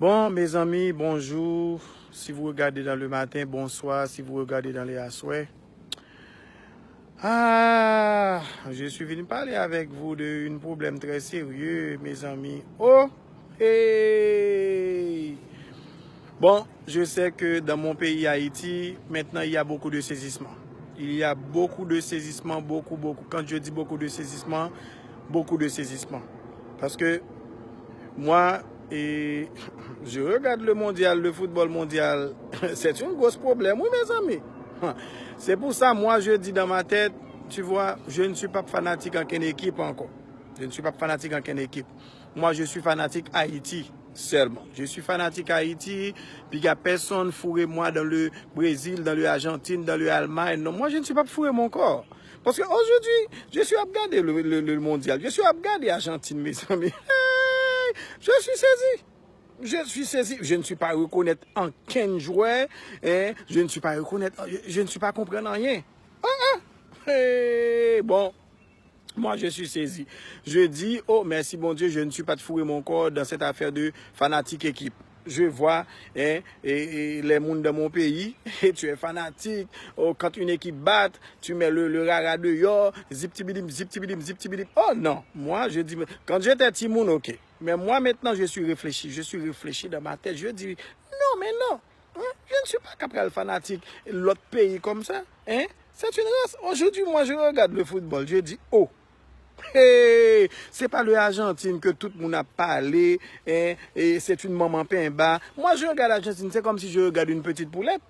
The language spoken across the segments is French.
Bon, mes amis, bonjour. Si vous regardez dans le matin, bonsoir. Si vous regardez dans les assois. Ah, je suis venu parler avec vous d'un problème très sérieux, mes amis. Oh, hey. Bon, je sais que dans mon pays Haïti, maintenant, il y a beaucoup de saisissements. Il y a beaucoup de saisissements, beaucoup. Quand je dis beaucoup de saisissements, beaucoup de saisissements. Parce que moi, et je regarde le mondial, le football mondial. C'est un gros problème, oui, mes amis. C'est pour ça, moi, je dis dans ma tête, tu vois, je ne suis pas fanatique en quelle équipe encore. Je ne suis pas fanatique en quelle équipe. Moi, je suis fanatique Haïti seulement. Je suis fanatique Haïti, puis il n'y a personne fourré moi dans le Brésil, dans l'Argentine, dans l'Allemagne. Non, moi, je ne suis pas fourré mon corps. Parce qu'aujourd'hui, je suis à regarder le mondial. Je suis à regarder l'Argentine, mes amis. Je suis saisi. Je suis saisi. Je ne suis pas reconnaître en quel joueur. Je ne suis pas reconnaître. Je ne suis pas comprendre rien. Bon. Moi, je suis saisi. Je dis, oh, merci bon Dieu, je ne suis pas de fourrer mon corps dans cette affaire de fanatique équipe. Je vois les mondes de mon pays, et tu es fanatique. Oh, quand une équipe bat, tu mets le rara dehors, zip-tibidim. Oh non, moi, je dis, quand j'étais Timoun, ok. Mais moi, maintenant, je suis réfléchi dans ma tête. Je dis, non, mais non, hein, je ne suis pas capable fanatique. L'autre pays comme ça, hein, c'est une race. Aujourd'hui, moi, je regarde le football, je dis, oh. Hey, c'est pas le Argentine que tout le monde a parlé, et c'est une maman pain bas. Moi, je regarde l'Argentine, c'est comme si je regarde une petite poulette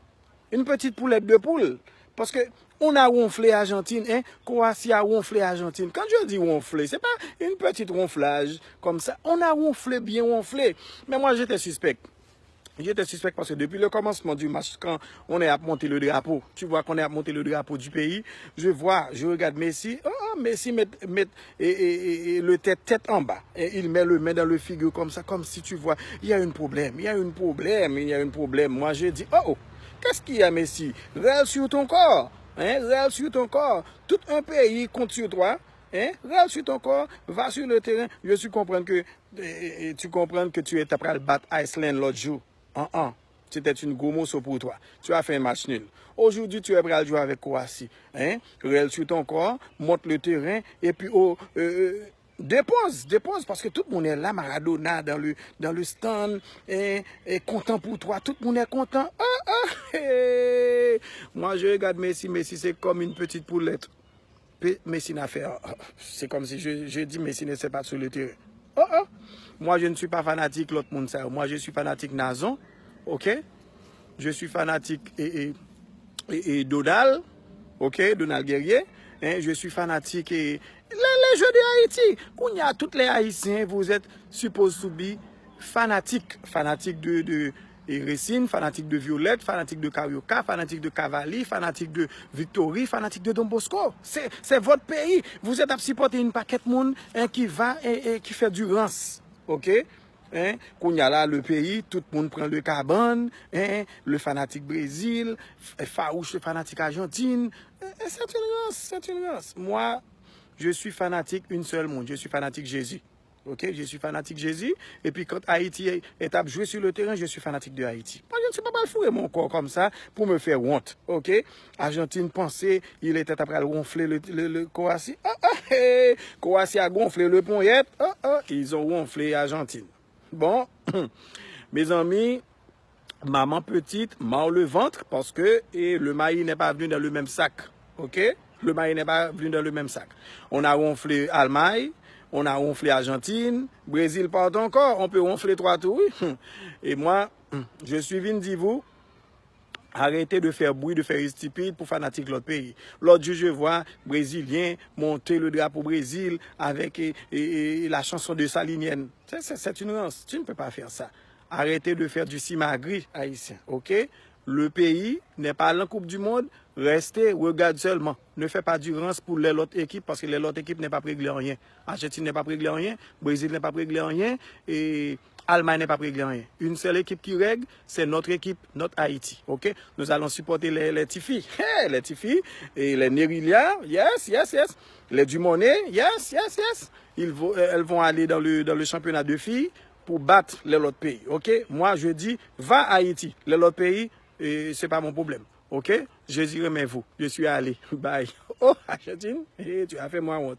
de poule. Parce que on a ronflé Argentine, Croatie a ronflé Argentine. Quand je dis ronflé, c'est pas une petite ronflage comme ça. On a ronflé, bien ronflé. Mais moi, j'étais suspect. J'étais suspect parce que depuis le commencement du match, quand on est à monter le drapeau, tu vois qu'on est à monter le drapeau du pays, je regarde Messi, Messi met le tête en bas. Et il met le main dans le figure comme ça, comme si tu vois, il y a un problème. Moi, je dis, oh, qu'est-ce qu'il y a, Messi? Râle sur ton corps, râle sur ton corps. Tout un pays compte sur toi. Râle sur ton corps, va sur le terrain. Je suis comprendre que tu comprends que tu es après le battre Iceland l'autre jour. C'était une gros morceau pour toi. Tu as fait un match nul. Aujourd'hui, tu es prêt à jouer avec Croatie. Râle sur ton corps, monte le terrain et puis dépose, parce que tout le monde est là, Maradona, dans le stand, et content pour toi, tout le monde est content. Moi, je regarde Messi, c'est comme une petite poulette. Messi n'a fait, c'est comme si je dis Messi ne sait pas sur le terrain. Moi, je ne suis pas fanatique, l'autre monde ça. Moi, je suis fanatique Nazon, ok? Je suis fanatique et Donald, ok? Donald Guerrier. Je suis fanatique et les jeux de Haïti. Quand il y a tous les Haïtiens, vous êtes supposés subir fanatique de Racine, fanatique de Violette, fanatique de Carioca, fanatique de Cavalli, fanatique de Victory, fanatique de Don Bosco. C'est votre pays. Vous êtes à supporter une paquet de monde qui va et qui fait du rance. Ok? Quand il y a là le pays, tout le monde prend le cabane, le fanatique Brésil, farouche le fanatique Argentine. C'est une race. Moi, je suis fanatique une seule monde. Je suis fanatique Jésus. Ok, je suis fanatique Jésus. Et puis quand Haïti est à jouer sur le terrain, je suis fanatique de Haïti. Moi, je ne suis pas mal fourrer mon corps comme ça pour me faire honte. Ok, Argentine pensait, il était après le ronfler le Croatie. Croatie a gonflé le Ponyette. Ils ont ronflé Argentine. Bon, mes amis, maman petite, mord le ventre parce que le maïs n'est pas venu dans le même sac. Ok, le maïs n'est pas venu dans le même sac. On a ronflé Allemagne. On a ronflé Argentine, Brésil part encore, on peut ronfler 3 tours. Et moi, je suis venu dire vous, arrêtez de faire bruit, de faire stupide pour fanatique de l'autre pays. L'autre jour, je vois Brésilien monter le drapeau Brésil avec la chanson de Salinienne. C'est une rance, tu ne peux pas faire ça. Arrêtez de faire du simagri haïtien, ok? Le pays n'est pas en Coupe du Monde. Restez, regarde seulement. Ne faites pas du rance pour les autres équipes parce que les autres équipes n'est pas réglé en rien. Argentine n'est pas réglé en rien. Brésil n'est pas réglé en rien. Et Allemagne n'est pas réglé en rien. Une seule équipe qui règle, c'est notre équipe, notre Haïti. Ok? Nous allons supporter les Tifi. Les Tifi et les Nerilia. Yes. Les Dumonet. Yes. Elles vont aller dans le championnat de filles. pour battre les autres pays. OK? Moi, je dis, va à Haïti. Les autres pays, c'est pas mon problème. OK? Je dirais, mais vous, je suis allé. Bye. Oh, Argentine, tu as fait moi honte.